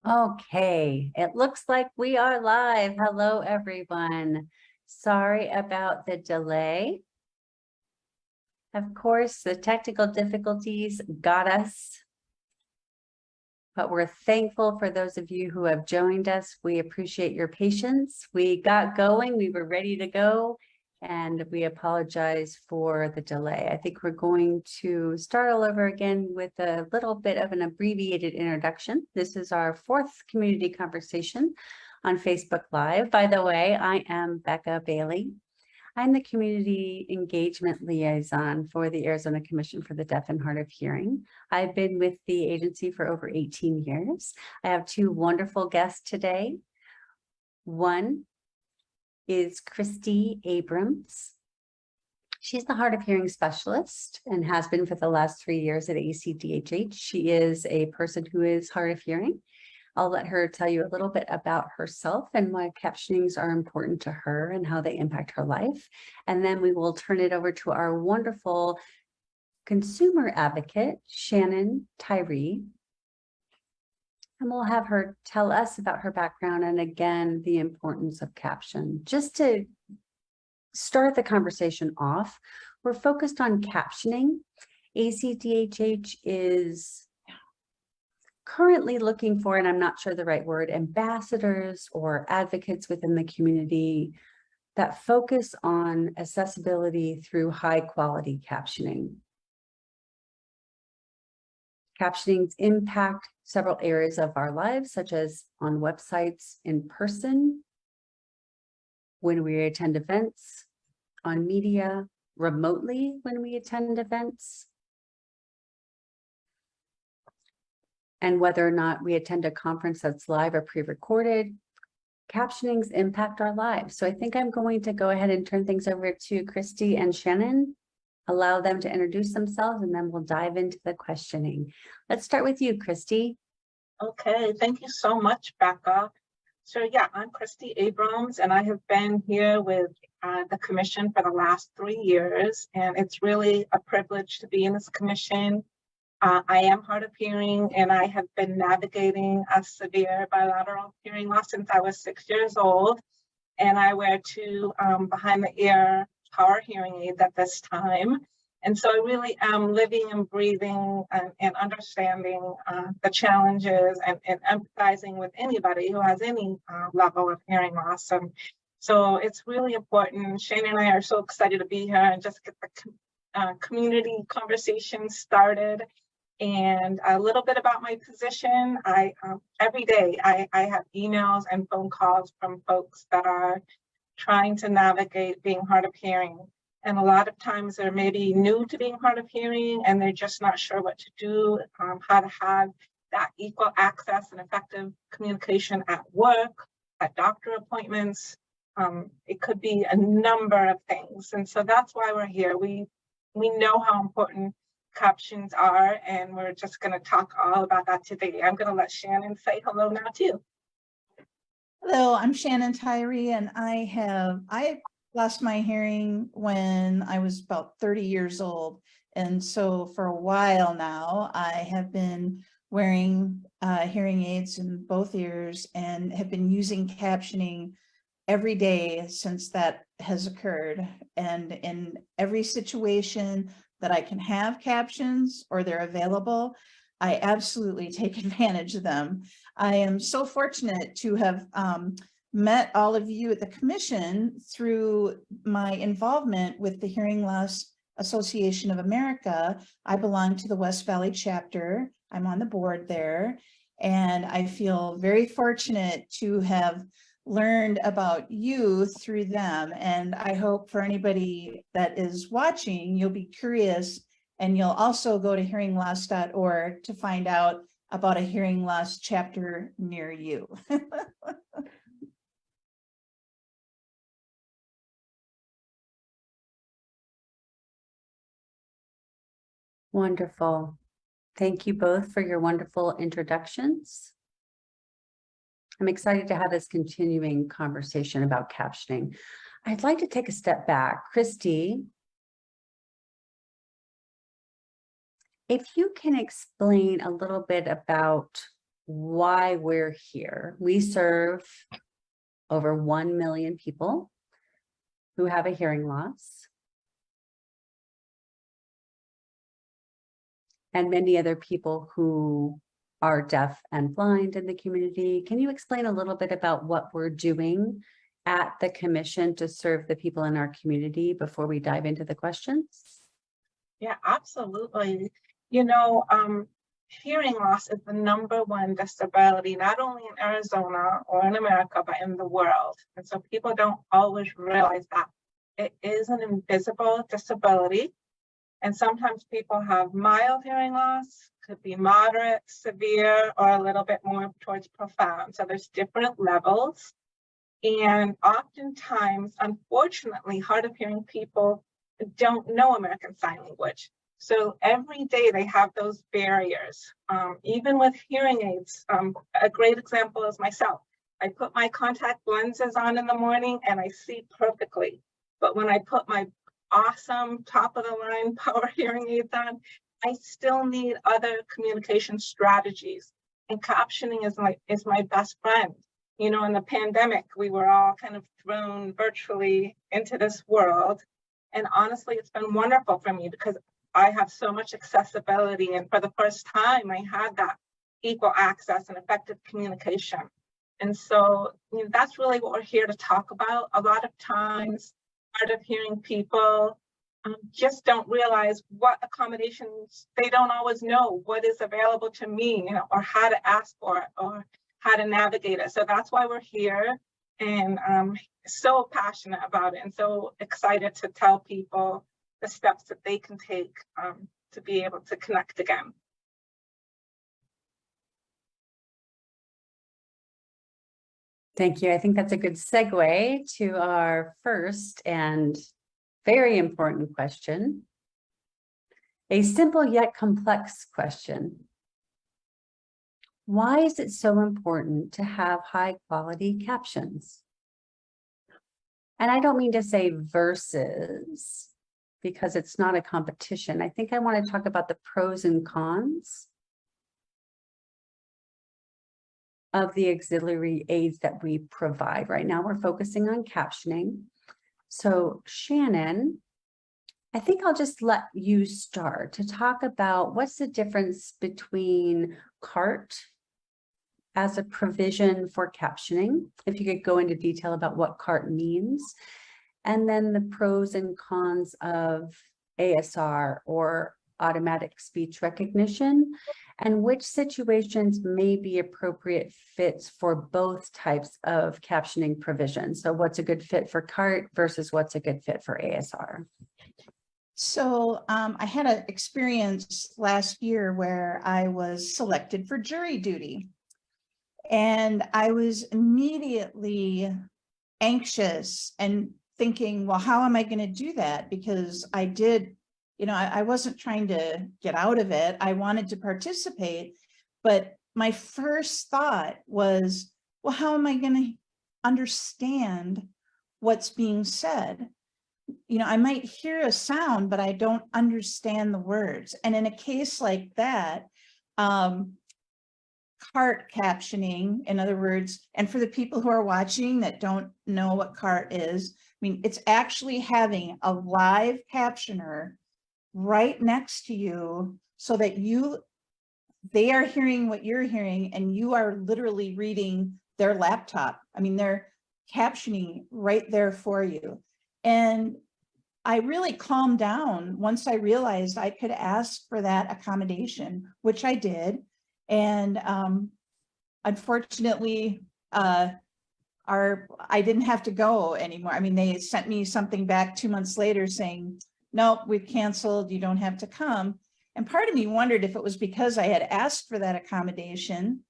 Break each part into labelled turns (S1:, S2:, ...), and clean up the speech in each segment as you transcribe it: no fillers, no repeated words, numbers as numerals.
S1: Okay, it looks like we are live. Hello, everyone. Sorry about the delay. Of course, the technical difficulties got us, but we're thankful for those of you who have joined us. We appreciate your patience. We got going, we were ready to go, and we apologize for the delay. I think we're going to start all over again with a little bit of an abbreviated introduction. This is our fourth community conversation on Facebook Live. By the way, I am Becca Bailey. I'm the Community Engagement Liaison for the Arizona Commission for the Deaf and Hard of Hearing. I've been with the agency for over 18 years. I have two wonderful guests today. One is Christy Abrams. She's the hard of hearing specialist and has been for the last 3 years at ACDHH. She is a person who is hard of hearing. I'll let her tell you a little bit about herself and why captionings are important to her and how they impact her life. And then we will turn it over to our wonderful consumer advocate, Shannon Tyree. And we'll have her tell us about her background and again, the importance of caption. Just to start the conversation off, we're focused on captioning. ACDHH is currently looking for, and I'm not sure the right word, ambassadors or advocates within the community that focus on accessibility through high quality captioning. Captionings impact several areas of our lives, such as on websites, in person, when we attend events, on media, remotely when we attend events, and whether or not we attend a conference that's live or pre-recorded. Captionings impact our lives. So I think I'm going to go ahead and turn things over to Christy and Shannon, allow them to introduce themselves, and then we'll dive into the questioning. Let's start with you, Christy.
S2: Okay, thank you so much, Becca. So yeah, I'm Christy Abrams, and I have been here with the commission for the last 3 years, and it's really a privilege to be in this commission. I am hard of hearing, and I have been navigating a severe bilateral hearing loss since I was 6 years old, and I wear two behind-the-ear power hearing aids at this time. And so I really am living and breathing and understanding the challenges and empathizing with anybody who has any level of hearing loss. And so it's really important. Shane and I are so excited to be here and just get the community conversation started. And a little bit about my position. Every day I have emails and phone calls from folks that are trying to navigate being hard of hearing. And a lot of times they're maybe new to being hard of hearing and they're just not sure what to do, how to have that equal access and effective communication at work, at doctor appointments. It could be a number of things. And so that's why we're here. We know how important captions are, and we're just going to talk all about that today. I'm going to let Shannon say hello now too.
S3: Hello, I'm Shannon Tyree, and I lost my hearing when I was about 30 years old. And so for a while now, I have been wearing hearing aids in both ears and have been using captioning every day since that has occurred. And in every situation that I can have captions or they're available, I absolutely take advantage of them. I am so fortunate to have met all of you at the commission through my involvement with the Hearing Loss Association of America. I belong to the West Valley chapter. I'm on the board there, and I feel very fortunate to have learned about you through them. And I hope for anybody that is watching, you'll be curious, and you'll also go to hearingloss.org to find out about a hearing loss chapter near you.
S1: Wonderful. Thank you both for your wonderful introductions. I'm excited to have this continuing conversation about captioning. I'd like to take a step back. Christy, if you can explain a little bit about why we're here. We serve over 1 million people who have a hearing loss, and many other people who are deaf and blind in the community. Can you explain a little bit about what we're doing at the commission to serve the people in our community before we dive into the questions?
S2: Yeah, absolutely. Hearing loss is the #1 disability, not only in Arizona or in America, but in the world. And so people don't always realize that it is an invisible disability. And sometimes people have mild hearing loss, could be moderate, severe, or a little bit more towards profound. So there's different levels. And oftentimes, unfortunately, hard of hearing people don't know American Sign Language. So every day they have those barriers, even with hearing aids. A great example is myself. I put my contact lenses on in the morning and I see perfectly. But when I put my awesome top of the line power hearing aids on, I still need other communication strategies. And captioning is my best friend. In the pandemic, we were all kind of thrown virtually into this world. And honestly, it's been wonderful for me because I have so much accessibility. And for the first time, I had that equal access and effective communication. And so that's really what we're here to talk about. A lot of times, hard of hearing people just don't realize what accommodations, they don't always know what is available to me, or how to ask for it or how to navigate it. So that's why we're here, and so passionate about it and so excited to tell people the steps that they can take to be able to connect again.
S1: Thank you. I think that's a good segue to our first and very important question. A simple yet complex question. Why is it so important to have high quality captions? And I don't mean to say versus, because it's not a competition. I think I want to talk about the pros and cons of the auxiliary aids that we provide. Right now, we're focusing on captioning. So Shannon, I think I'll just let you start to talk about what's the difference between CART as a provision for captioning, if you could go into detail about what CART means, and then the pros and cons of ASR or automatic speech recognition, and which situations may be appropriate fits for both types of captioning provision. So what's a good fit for CART versus what's a good fit for ASR?
S3: So I had an experience last year where I was selected for jury duty. And I was immediately anxious and thinking, well, how am I going to do that? Because I did, I wasn't trying to get out of it. I wanted to participate. But my first thought was, well, how am I going to understand what's being said? I might hear a sound, but I don't understand the words. And in a case like that, CART captioning, in other words, and for the people who are watching that don't know what CART is, it's actually having a live captioner right next to you so that they are hearing what you're hearing and you are literally reading their laptop. They're captioning right there for you. And I really calmed down once I realized I could ask for that accommodation, which I did. And unfortunately, I didn't have to go anymore. They sent me something back 2 months later saying, nope, we've canceled, you don't have to come. And part of me wondered if it was because I had asked for that accommodation,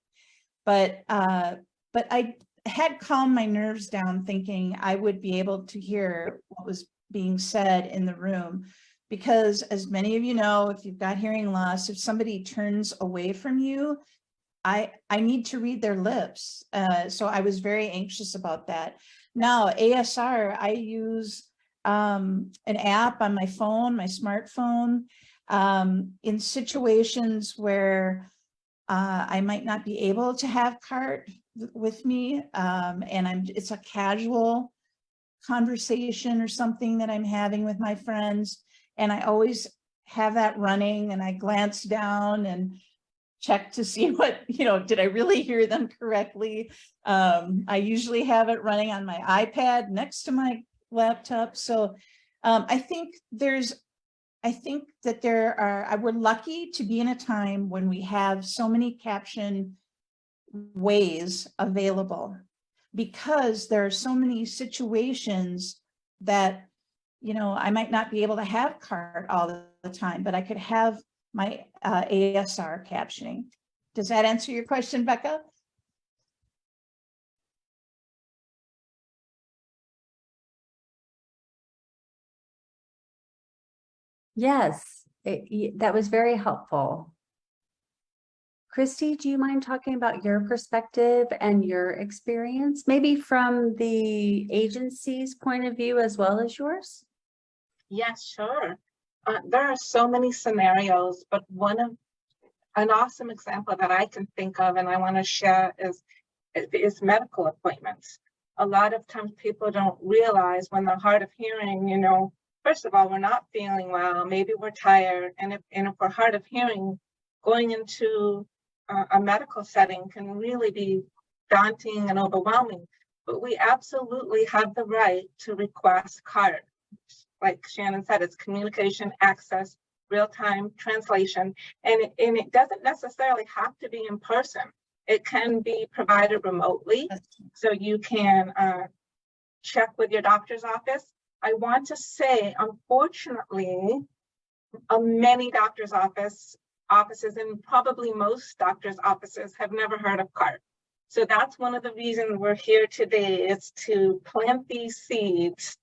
S3: but I had calmed my nerves down thinking I would be able to hear what was being said in the room. Because as many of you know, if you've got hearing loss, if somebody turns away from you, I need to read their lips. So I was very anxious about that. Now, ASR, I use an app on my phone, my smartphone, in situations where I might not be able to have CART with me, and it's a casual conversation or something that I'm having with my friends. And I always have that running, and I glance down and check to see what, did I really hear them correctly? I usually have it running on my iPad next to my laptop. So I think that we're lucky to be in a time when we have so many caption ways available, because there are so many situations that, I might not be able to have CART all the time, but I could have my ASR captioning. Does that answer your question, Becca?
S1: Yes, that was very helpful. Christy, do you mind talking about your perspective and your experience, maybe from the agency's point of view as well as yours?
S2: Yes, sure. There are so many scenarios, but an awesome example that I can think of and I want to share is medical appointments. A lot of times people don't realize when they're hard of hearing, first of all, we're not feeling well, maybe we're tired. And if we're hard of hearing, going into a medical setting can really be daunting and overwhelming. But we absolutely have the right to request CART. Like Shannon said, it's communication, access, real-time translation, and it doesn't necessarily have to be in person. It can be provided remotely, so you can check with your doctor's office. I want to say, unfortunately, many doctor's offices and probably most doctor's offices have never heard of CART. So that's one of the reasons we're here today, is to plant these seeds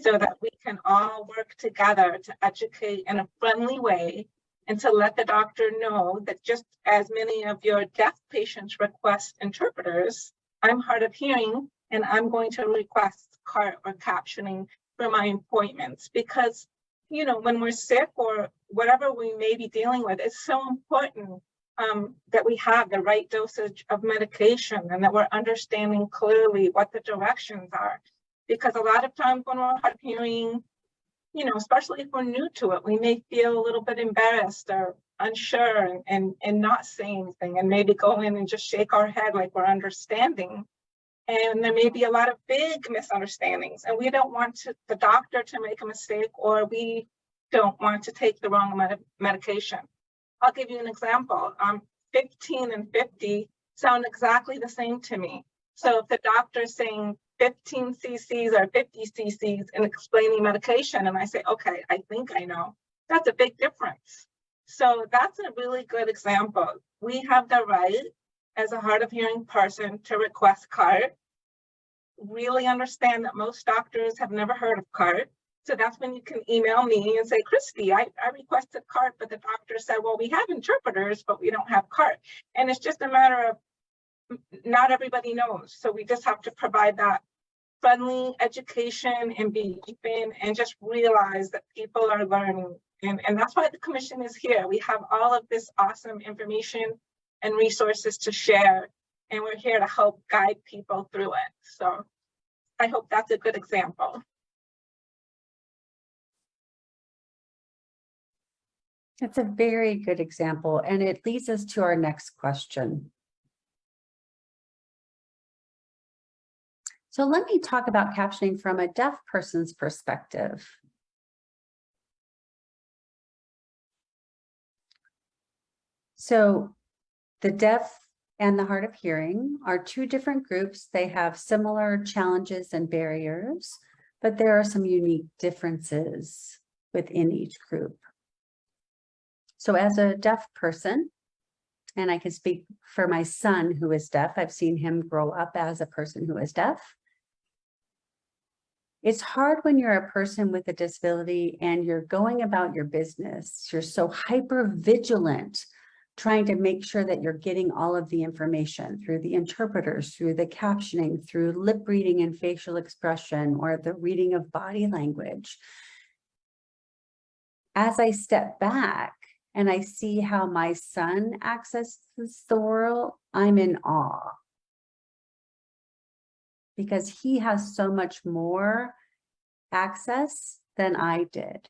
S2: so that we can all work together to educate in a friendly way, and to let the doctor know that just as many of your deaf patients request interpreters, I'm hard of hearing and I'm going to request CART or captioning for my appointments. Because, when we're sick or whatever we may be dealing with, it's so important that we have the right dosage of medication and that we're understanding clearly what the directions are. Because a lot of times when we're hard of hearing, especially if we're new to it, we may feel a little bit embarrassed or unsure and not say anything, and maybe go in and just shake our head like we're understanding. And there may be a lot of big misunderstandings, and we don't want the doctor to make a mistake, or we don't want to take the wrong medication. I'll give you an example. 15 and 50 sound exactly the same to me. So if the doctor is saying 15 cc's or 50 cc's and explaining medication, and I say, okay, I think I know, that's a big difference. So that's a really good example. We have the right, as a hard of hearing person, to request CART. Really understand that most doctors have never heard of CART. So that's when you can email me and say, Christy, I requested CART, but the doctor said, well, we have interpreters, but we don't have CART. And it's just a matter of, not everybody knows. So we just have to provide that friendly education and be open and just realize that people are learning. And that's why the commission is here. We have all of this awesome information and resources to share, and we're here to help guide people through it. So I hope that's a good example.
S1: That's a very good example, and it leads us to our next question. So let me talk about captioning from a deaf person's perspective. So the deaf and the hard of hearing are two different groups. They have similar challenges and barriers, but there are some unique differences within each group. So as a deaf person, and I can speak for my son who is deaf, I've seen him grow up as a person who is deaf. It's hard when you're a person with a disability and you're going about your business. You're so hyper vigilant, trying to make sure that you're getting all of the information through the interpreters, through the captioning, through lip reading and facial expression, or the reading of body language. As I step back and I see how my son accesses the world, I'm in awe. Because he has so much more access than I did.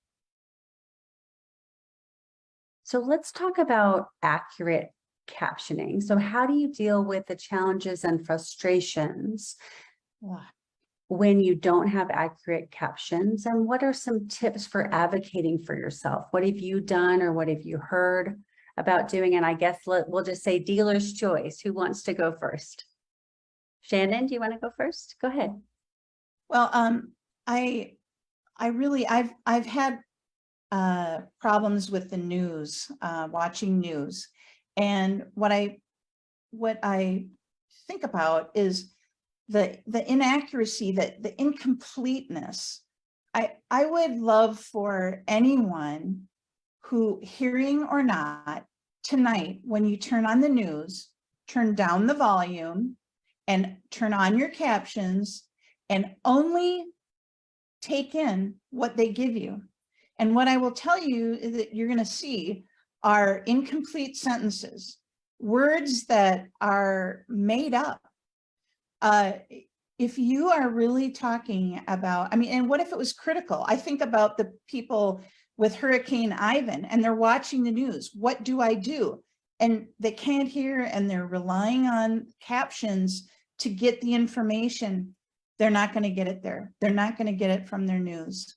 S1: So let's talk about accurate captioning. So how do you deal with the challenges and frustrations when you don't have accurate captions? And what are some tips for advocating for yourself? What have you done or what have you heard about doing? And I guess we'll just say dealer's choice. Who wants to go first? Shannon, do you want to go first? Go ahead.
S3: Well, I really, I've had problems with the news, watching news. And what I think about is the inaccuracy, the incompleteness. I would love for anyone who, hearing or not, tonight, when you turn on the news, turn down the volume and turn on your captions and only take in what they give you. And what I will tell you is that you're going to see are incomplete sentences, words that are made up. If you are really talking about, I mean, and what if it was critical? I think about the people with Hurricane Ivan and they're watching the news. What do I do? And they can't hear and they're relying on captions to get the information. They're not going to get it there. They're not going to get it from their news.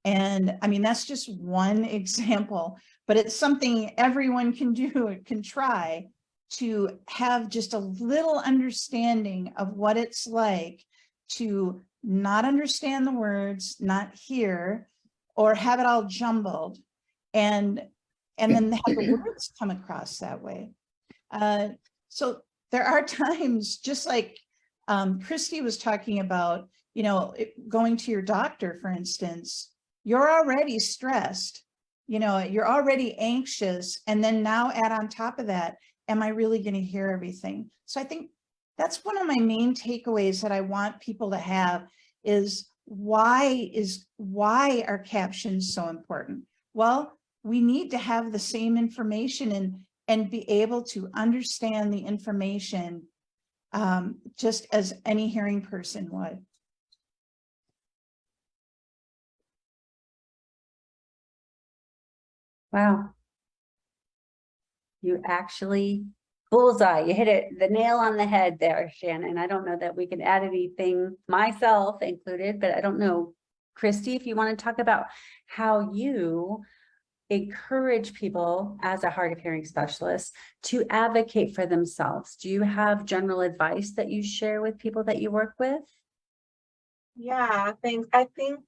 S3: And I mean, that's just one example, but it's something everyone can do, can try to have just a little understanding of what it's like to not understand the words, not hear, or have it all jumbled, and then have the words come across that way. So there are times, just like Christy was talking about, you know, going to your doctor, for instance, you're already stressed, you know, you're already anxious. And then now add on top of that, am I really going to hear everything? So I think that's one of my main takeaways that I want people to have is why are captions so important? Well, we need to have the same information and be able to understand the information just as any hearing person would.
S1: Wow. You actually bullseye. You hit it, the nail on the head there, Shannon. I don't know that we can add anything, myself included, but I don't know, Christy, if you want to talk about how you encourage people as a hard of hearing specialist to advocate for themselves. Do you have general advice that you share with people that you work with?
S2: Yeah, thanks. I think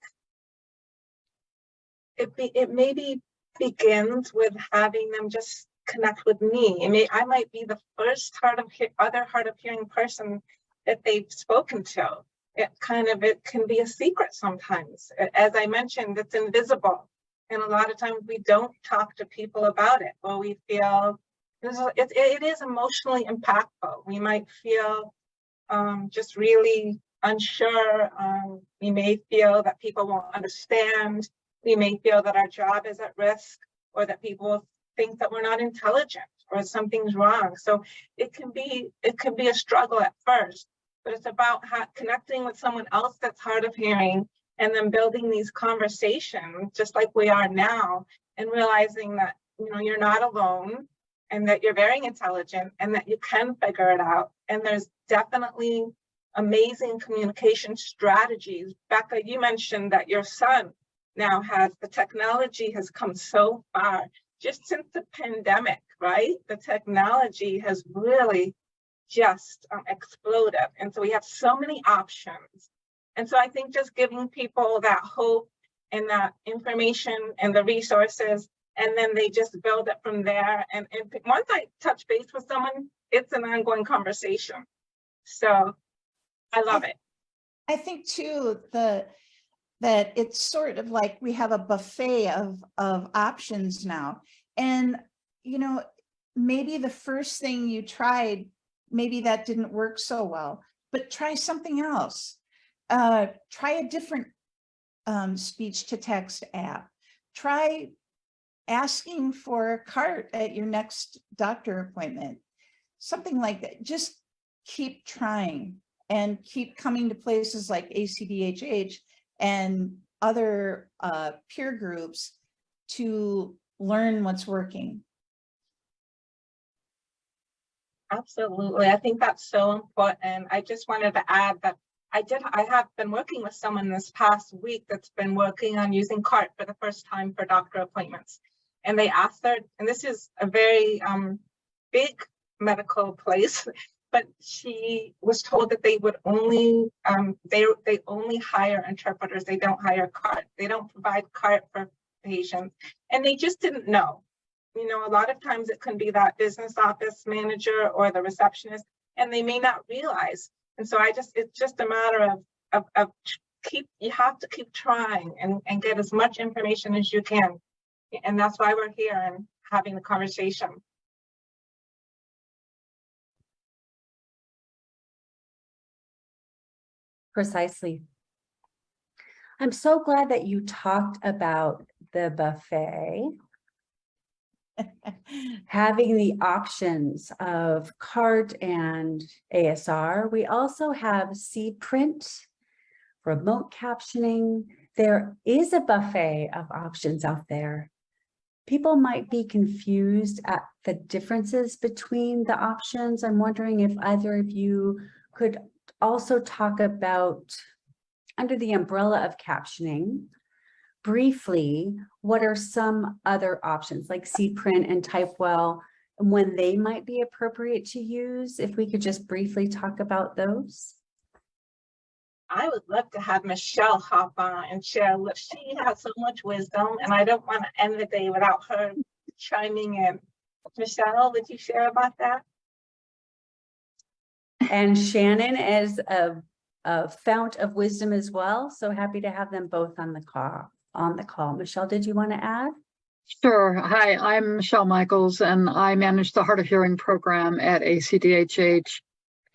S2: it maybe begins with having them just connect with me. I might be the first other hard of hearing person that they've spoken to. It can be a secret sometimes. As I mentioned, it's invisible. And a lot of times we don't talk to people about it, or we feel it is emotionally impactful. We might feel just really unsure. We may feel that people won't understand. We may feel that our job is at risk, or that people think that we're not intelligent or something's wrong. So it can be a struggle at first, but it's about connecting with someone else that's hard of hearing, and then building these conversations just like we are now, and realizing that, you know, you're not alone, and that you're very intelligent, and that you can figure it out. And there's definitely amazing communication strategies. Becca, you mentioned that your son now the technology has come so far just since the pandemic, right? The technology has really just exploded. And so we have so many options. And so I think just giving people that hope and that information and the resources, and then they just build it from there. And once I touch base with someone, it's an ongoing conversation. So I love it.
S3: I think too, that it's sort of like we have a buffet of options now. And, you know, maybe the first thing you tried, maybe that didn't work so well, but try something else. Try a different speech to text app. Try asking for a cart at your next doctor appointment, something like that. Just keep trying and keep coming to places like ACDHH and other peer groups to learn what's working.
S2: Absolutely. I think that's so important. I just wanted to add that I have been working with someone this past week that's been working on using CART for the first time for doctor appointments. And they asked her, and this is a very big medical place, but she was told that they would only, they only hire interpreters. They don't hire CART. They don't provide CART for patients. And they just didn't know. You know, a lot of times it can be that business office manager or the receptionist, and they may not realize. And so it's just a matter of you have to keep trying and get as much information as you can. And that's why we're here and having the conversation.
S1: Precisely. I'm so glad that you talked about the buffet. Having the options of CART and ASR. We also have C-print, remote captioning. There is a buffet of options out there. People might be confused at the differences between the options. I'm wondering if either of you could also talk about, under the umbrella of captioning, briefly, what are some other options like C-print and Typewell, and when they might be appropriate to use? If we could just briefly talk about those.
S2: I would love to have Michelle hop on and share what she has so much wisdom, and I don't want to end the day without her chiming in. Michelle, would you share about that?
S1: And Shannon is a fount of wisdom as well. So happy to have them both on the call. Michelle, did you want to add?
S4: Sure. Hi, I'm Michelle Michaels, and I manage the Hard of Hearing program at ACDHH.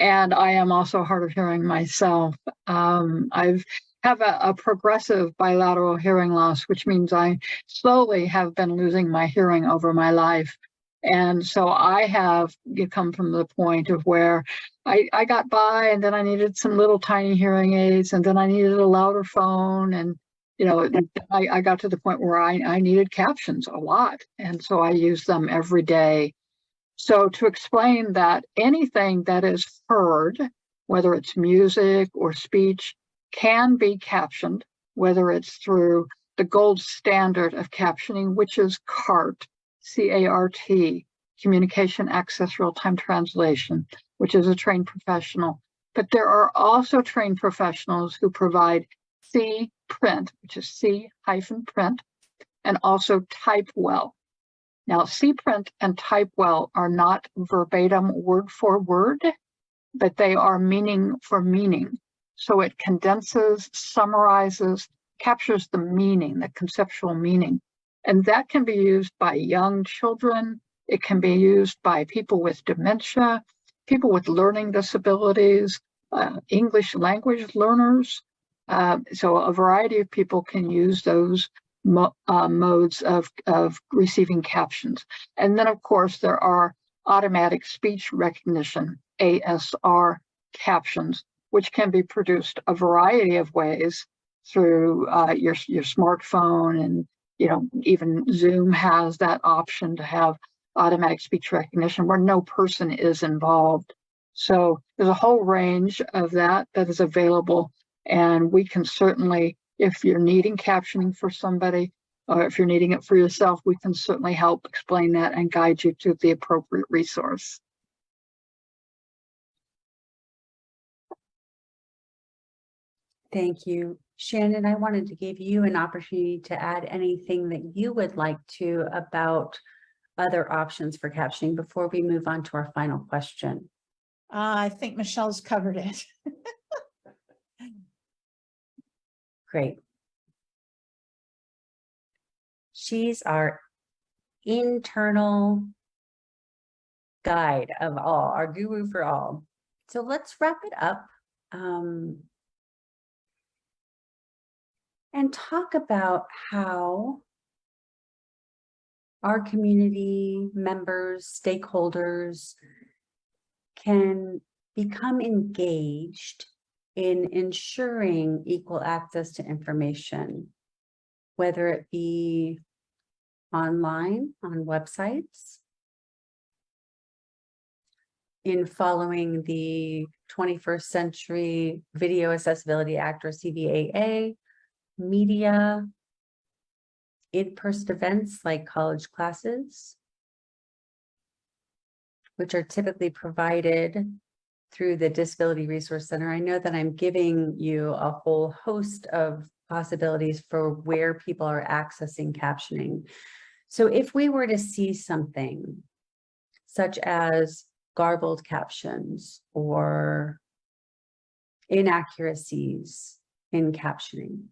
S4: And I am also hard of hearing myself. I have a progressive bilateral hearing loss, which means I slowly have been losing my hearing over my life. And so I have come from the point of where I got by, and then I needed some little tiny hearing aids, and then I needed a louder phone. And, you know, I got to the point where I needed captions a lot. And so I use them every day. So to explain that anything that is heard, whether it's music or speech, can be captioned, whether it's through the gold standard of captioning, which is CART, C-A-R-T, Communication Access Real-Time Translation, which is a trained professional. But there are also trained professionals who provide C-print, which is C-print, and also Typewell. Now, C-print and Typewell are not verbatim word for word, but they are meaning for meaning. So it condenses, summarizes, captures the meaning, the conceptual meaning. And that can be used by young children. It can be used by people with dementia, people with learning disabilities, English language learners. So a variety of people can use those modes of receiving captions. And then, of course, there are automatic speech recognition, ASR captions, which can be produced a variety of ways through your smartphone. And, you know, even Zoom has that option to have automatic speech recognition where no person is involved. So there's a whole range of that is available. And we can certainly, if you're needing captioning for somebody, or if you're needing it for yourself, we can certainly help explain that and guide you to the appropriate resource.
S1: Thank you. Shannon, I wanted to give you an opportunity to add anything that you would like to about other options for captioning before we move on to our final question.
S3: I think Michelle's covered it.
S1: Great. She's our internal guide of all, our guru for all. So let's wrap it up and talk about how our community members, stakeholders can become engaged in ensuring equal access to information, whether it be online, on websites, in following the 21st Century Video Accessibility Act or CVAA, media, in-person events like college classes, which are typically provided through the Disability Resource Center. I know that I'm giving you a whole host of possibilities for where people are accessing captioning. So if we were to see something such as garbled captions or inaccuracies in captioning,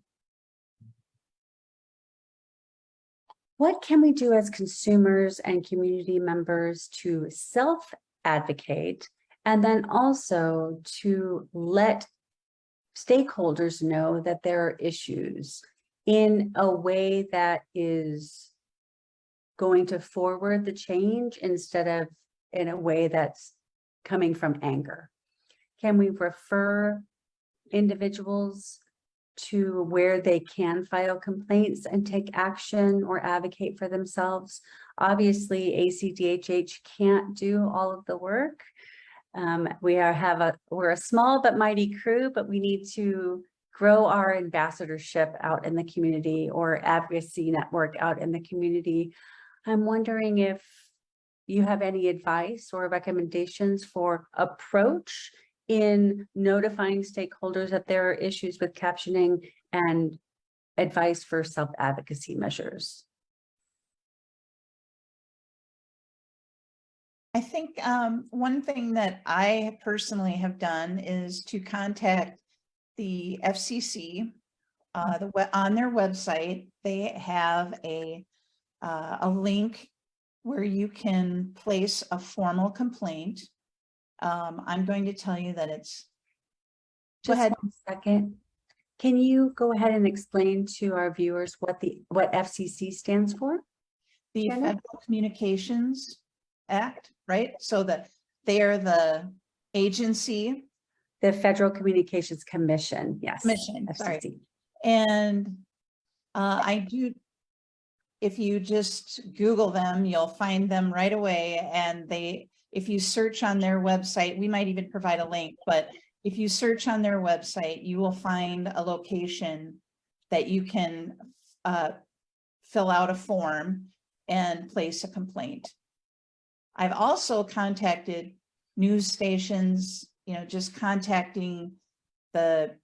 S1: what can we do as consumers and community members to self-advocate and then also to let stakeholders know that there are issues in a way that is going to forward the change instead of in a way that's coming from anger? Can we refer individuals to where they can file complaints and take action or advocate for themselves? Obviously, ACDHH can't do all of the work. We're a small but mighty crew, but we need to grow our ambassadorship out in the community or advocacy network out in the community. I'm wondering if you have any advice or recommendations for approach in notifying stakeholders that there are issues with captioning and advice for self-advocacy measures.
S3: I think one thing that I personally have done is to contact the FCC. On their website, they have a link where you can place a formal complaint. I'm going to tell you that it's. Go
S1: Just
S3: ahead.
S1: 1 second. Can you go ahead and explain to our viewers what FCC stands for?
S3: The
S1: Shannon?
S3: Federal Communications Act, right? So that they are the agency.
S1: The Federal Communications Commission, yes.
S3: Commission, sorry.
S1: FCC.
S3: And if you just Google them, you'll find them right away. And if you search on their website, we might even provide a link, but if you search on their website, you will find a location that you can fill out a form and place a complaint. I've also contacted news stations, just contacting the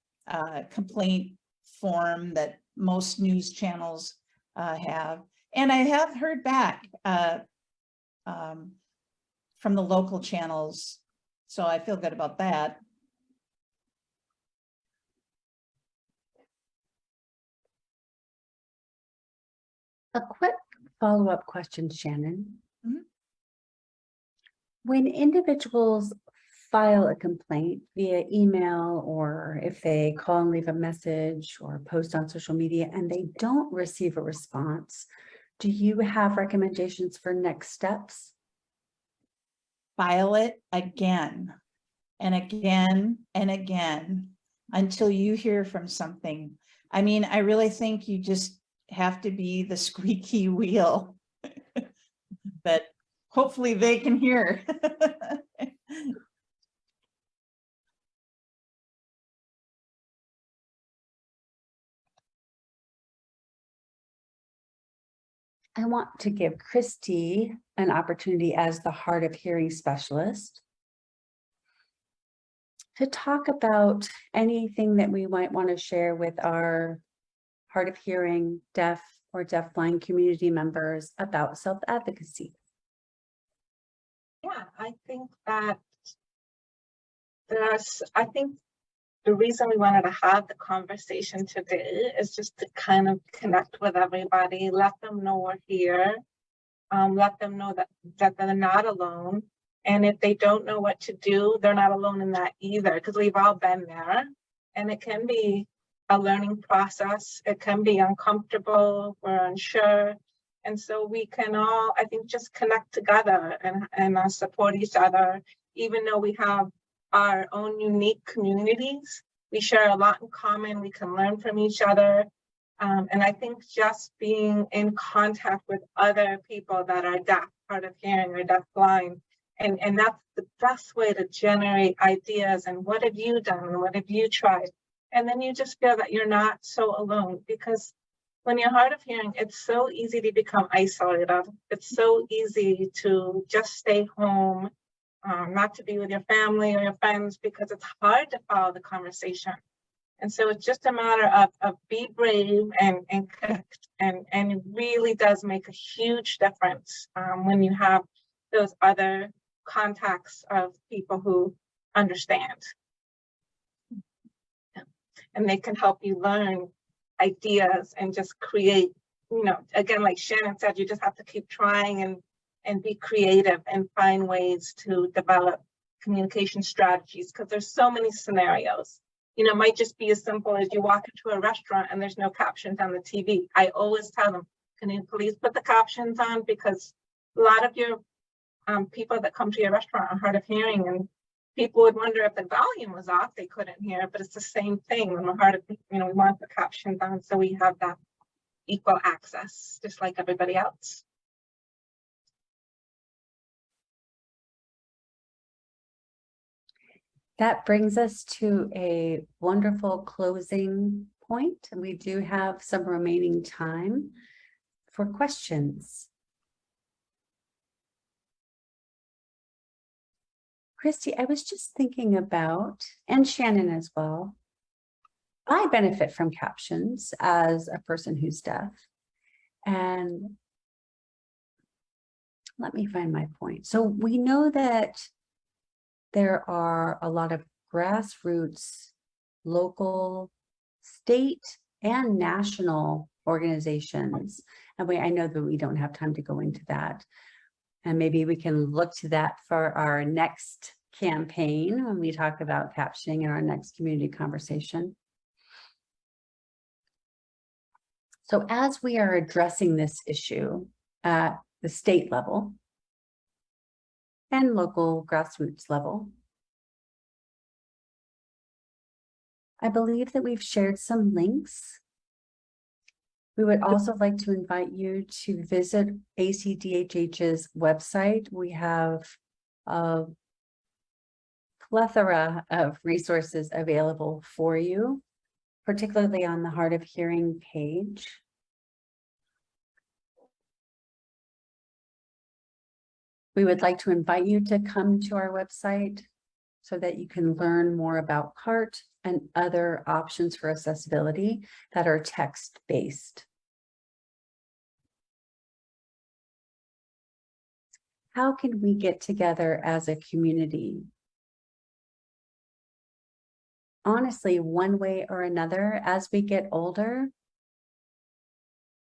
S3: complaint form that most news channels have. And I have heard back from the local channels, so I feel good about that.
S1: A quick follow-up question, Shannon.
S3: Mhm.
S1: When individuals file a complaint via email, or if they call and leave a message or post on social media and they don't receive a response, do you have recommendations for next steps?
S3: File it again and again and again until you hear from something. I mean, I really think you just have to be the squeaky wheel that hopefully they can hear.
S1: I want to give Christy an opportunity as the hard of hearing specialist to talk about anything that we might want to share with our hard of hearing, deaf or deafblind community members about self-advocacy.
S2: Yeah, I think that I think the reason we wanted to have the conversation today is just to kind of connect with everybody, let them know we're here, let them know that they're not alone. And if they don't know what to do, they're not alone in that either, because we've all been there. And it can be a learning process. It can be uncomfortable, we're unsure. And so we can all, I think, just connect together and support each other, even though we have our own unique communities. We share a lot in common. We can learn from each other. And I think just being in contact with other people that are deaf, hard of hearing, or deaf blind, and that's the best way to generate ideas. And what have you done? And what have you tried? And then you just feel that you're not so alone, because when you're hard of hearing, it's so easy to become isolated. It's so easy to just stay home, not to be with your family or your friends, because it's hard to follow the conversation. And so it's just a matter of be brave and connect. And it really does make a huge difference when you have those other contacts of people who understand. And they can help you learn ideas and just create, again, like Shannon said, you just have to keep trying and be creative and find ways to develop communication strategies, because there's so many scenarios. It might just be as simple as you walk into a restaurant and there's no captions on the TV. I always tell them, can you please put the captions on? Because a lot of your people that come to your restaurant are hard of hearing, and people would wonder if the volume was off, they couldn't hear, but it's the same thing when we're hard of, we want the captions on so we have that equal access, just like everybody else.
S1: That brings us to a wonderful closing point, and we do have some remaining time for questions. Christy, I was just thinking about, and Shannon as well, I benefit from captions as a person who's deaf. And let me find my point. So we know that there are a lot of grassroots, local, state, and national organizations. And I know that we don't have time to go into that. And maybe we can look to that for our next campaign when we talk about captioning in our next community conversation. So as we are addressing this issue at the state level and local grassroots level, I believe that we've shared some links. We would also like to invite you to visit ACDHH's website. We have a plethora of resources available for you, particularly on the hard of hearing page. We would like to invite you to come to our website so that you can learn more about CART and other options for accessibility that are text-based. How can we get together as a community? Honestly, one way or another, as we get older,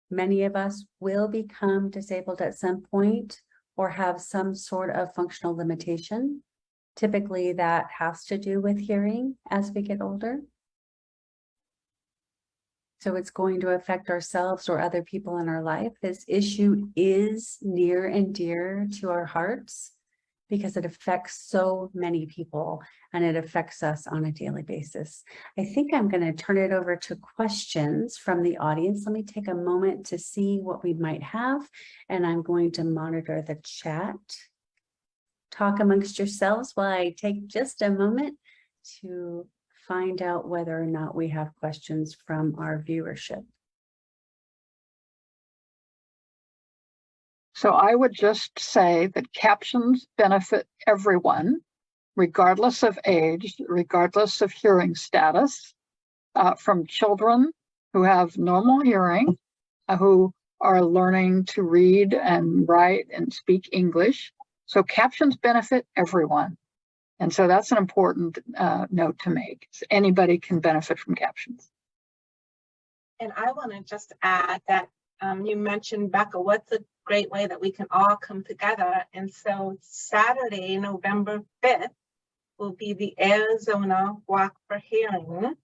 S1: many of us will become disabled at some point or have some sort of functional limitation. Typically, that has to do with hearing as we get older. So it's going to affect ourselves or other people in our life. This issue is near and dear to our hearts because it affects so many people and it affects us on a daily basis. I think I'm going to turn it over to questions from the audience. Let me take a moment to see what we might have, and I'm going to monitor the chat. Talk amongst yourselves while I take just a moment to find out whether or not we have questions from our viewership.
S4: So I would just say that captions benefit everyone, regardless of age, regardless of hearing status, from children who have normal hearing, who are learning to read and write and speak English. So captions benefit everyone. And so that's an important note to make. So anybody can benefit from captions.
S2: And I want to just add that you mentioned, Becca, what's a great way that we can all come together. And so Saturday, November 5th, will be the Arizona Walk for Hearing.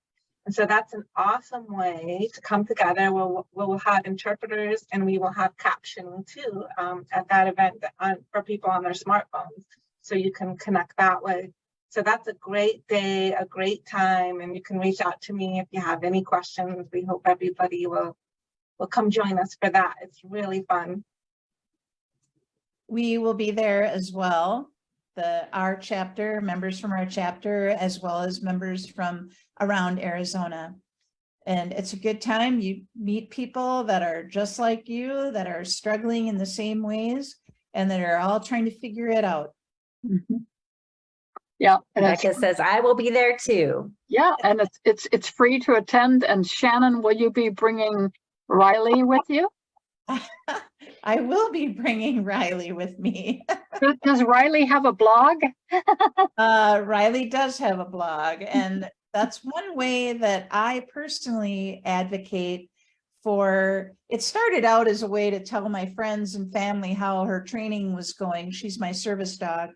S2: And so that's an awesome way to come together. We'll have interpreters and we will have captioning too at that event for people on their smartphones. So you can connect that way. So that's a great day, a great time, and you can reach out to me if you have any questions. We hope everybody will come join us for that. It's really fun.
S3: We will be there as well. Our chapter, members from our chapter, as well as members from around Arizona. And it's a good time. You meet people that are just like you, that are struggling in the same ways, and that are all trying to figure it out.
S4: Mhm. Yeah, and
S1: Becca says, I will be there too.
S4: and it's free to attend. And Shannon, will you be bringing Riley with you?
S3: I will be bringing Riley with me.
S4: Does Riley have a blog?
S3: Riley does have a blog, and that's one way that I personally advocate for. It started out as a way to tell my friends and family how her training was going. She's my service dog,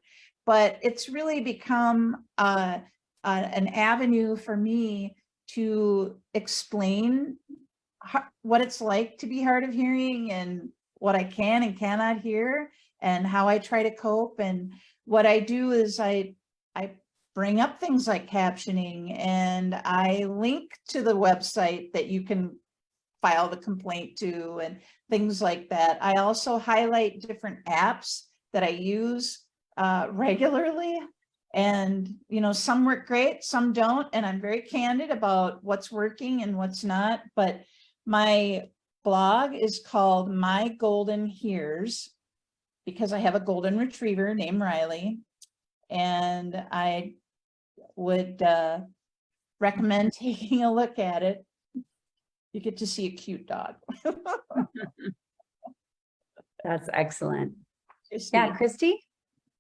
S3: but it's really become an avenue for me to explain what it's like to be hard of hearing and what I can and cannot hear and how I try to cope. And what I do is I bring up things like captioning, and I link to the website that you can file the complaint to and things like that. I also highlight different apps that I use regularly. And, you know, some work great, some don't. And I'm very candid about what's working and what's not. But my blog is called My Golden Hears because I have a golden retriever named Riley. And I would recommend taking a look at it. You get to see a cute dog.
S1: That's excellent. Yeah, Christy?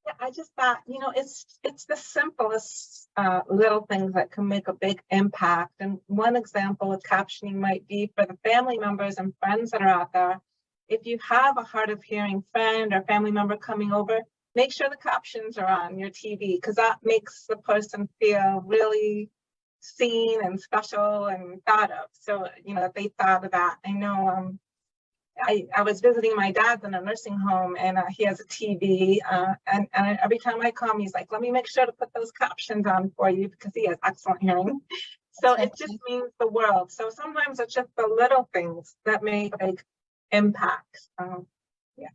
S2: Yeah, I just thought, you know, it's the simplest little things that can make a big impact. And one example of captioning might be for the family members and friends that are out there. If you have a hard of hearing friend or family member coming over, make sure the captions are on your TV, because that makes the person feel really seen and special and thought of. So, you know, they thought of that. I know I was visiting my dad's in a nursing home, and he has a TV, and every time I come, he's like, let me make sure to put those captions on for you, because he has excellent hearing. So it just means the world. So sometimes it's just the little things that make a big impact. Yeah.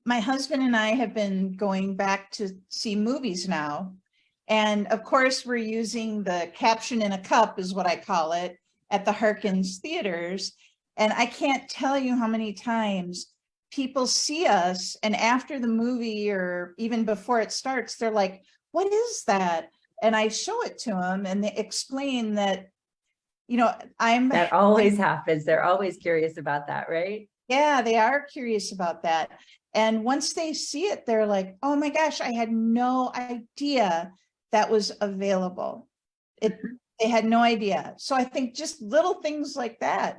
S3: My husband and I have been going back to see movies now. And of course, we're using the caption in a cup, is what I call it, at the Harkins theaters. And I can't tell you how many times people see us, and after the movie or even before it starts, they're like, what is that? And I show it to them, and they explain that, you know,
S1: That always happens. They're always curious about that, right?
S3: Yeah, they are curious about that. And once they see it, they're like, oh my gosh, I had no idea that was available. They had no idea. So I think just little things like that.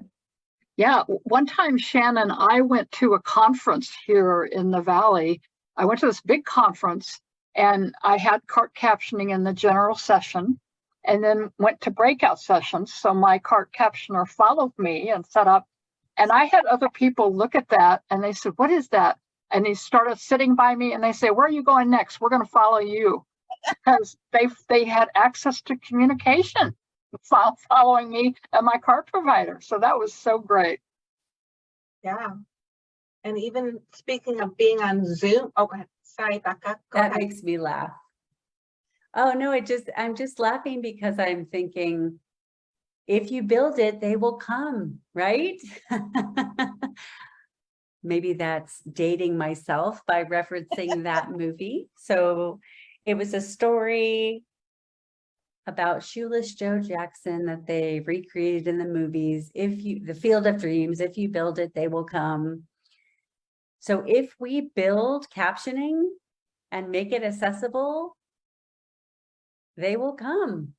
S4: Yeah, one time, Shannon, I went to a conference here in the Valley. I went to this big conference, and I had cart captioning in the general session, and then went to breakout sessions. So my cart captioner followed me and set up, and I had other people look at that, and they said, what is that? And he started sitting by me, and they say, where are you going next? We're going to follow you. Because they had access to communication following me and my cart provider. So that was so great.
S2: Yeah. And even speaking of being on Zoom, oh, go ahead. Sorry, Becca.
S1: That makes me laugh. Oh, no, I'm just laughing because I'm thinking, if you build it, they will come, right? Maybe that's dating myself by referencing that movie. So it was a story about Shoeless Joe Jackson that they recreated in the movies. The Field of Dreams, if you build it, they will come. So if we build captioning and make it accessible, they will come.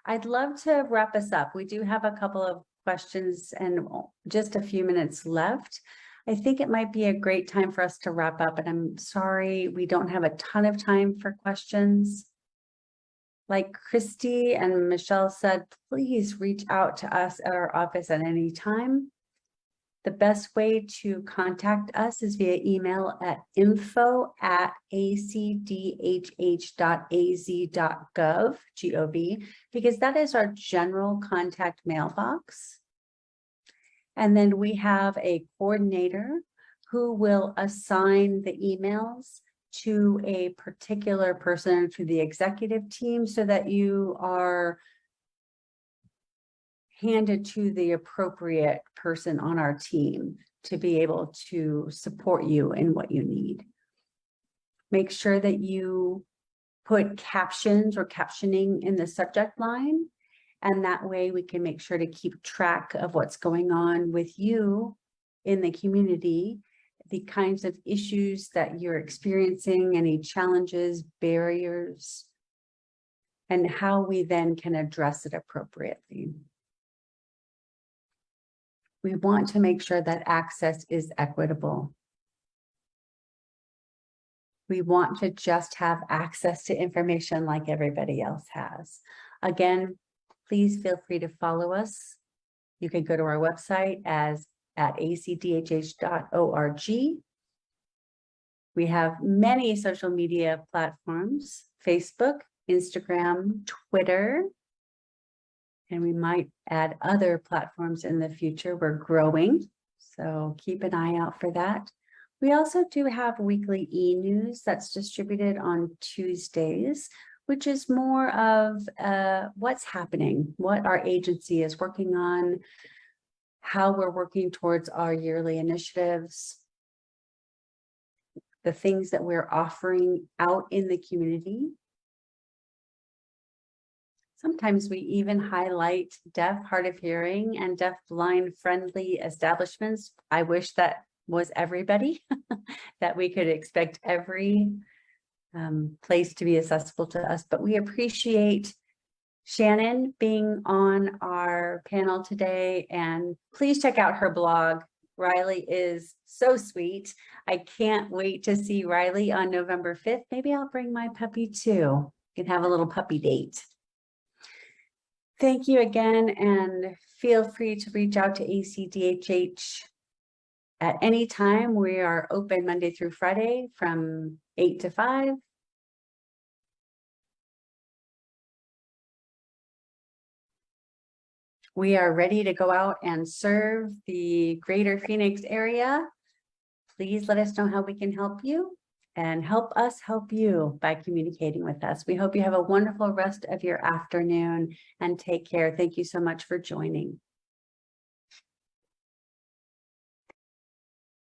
S1: I'd love to wrap us up. We do have a couple of questions and just a few minutes left. I think it might be a great time for us to wrap up, and I'm sorry we don't have a ton of time for questions. Like Christy and Michelle said, please reach out to us at our office at any time. The best way to contact us is via email at info@acdhh.az.gov, because that is our general contact mailbox. And then we have a coordinator who will assign the emails to a particular person, to the executive team, so that you are handed to the appropriate person on our team to be able to support you in what you need. Make sure that you put captions or captioning in the subject line, and that way we can make sure to keep track of what's going on with you in the community, the kinds of issues that you're experiencing, any challenges, barriers, and how we then can address it appropriately. We want to make sure that access is equitable. We want to just have access to information like everybody else has. Again, please feel free to follow us. You can go to our website at acdhh.org. We have many social media platforms: Facebook, Instagram, Twitter, and we might add other platforms in the future. We're growing, so keep an eye out for that. We also do have weekly e-news that's distributed on Tuesdays, which is more of what's happening, what our agency is working on, how we're working towards our yearly initiatives, the things that we're offering out in the community. Sometimes we even highlight deaf, hard of hearing, and deaf blind friendly establishments. I wish that was everybody, that we could expect every place to be accessible to us, but we appreciate Shannon being on our panel today, and please check out her blog. Riley is so sweet. I can't wait to see Riley on November 5th. Maybe I'll bring my puppy too. We can have a little puppy date. Thank you again, and feel free to reach out to ACDHH at any time. We are open Monday through Friday from 8 to 5. We are ready to go out and serve the greater Phoenix area. Please let us know how we can help you, and help us help you by communicating with us. We hope you have a wonderful rest of your afternoon, and take care. Thank you so much for joining.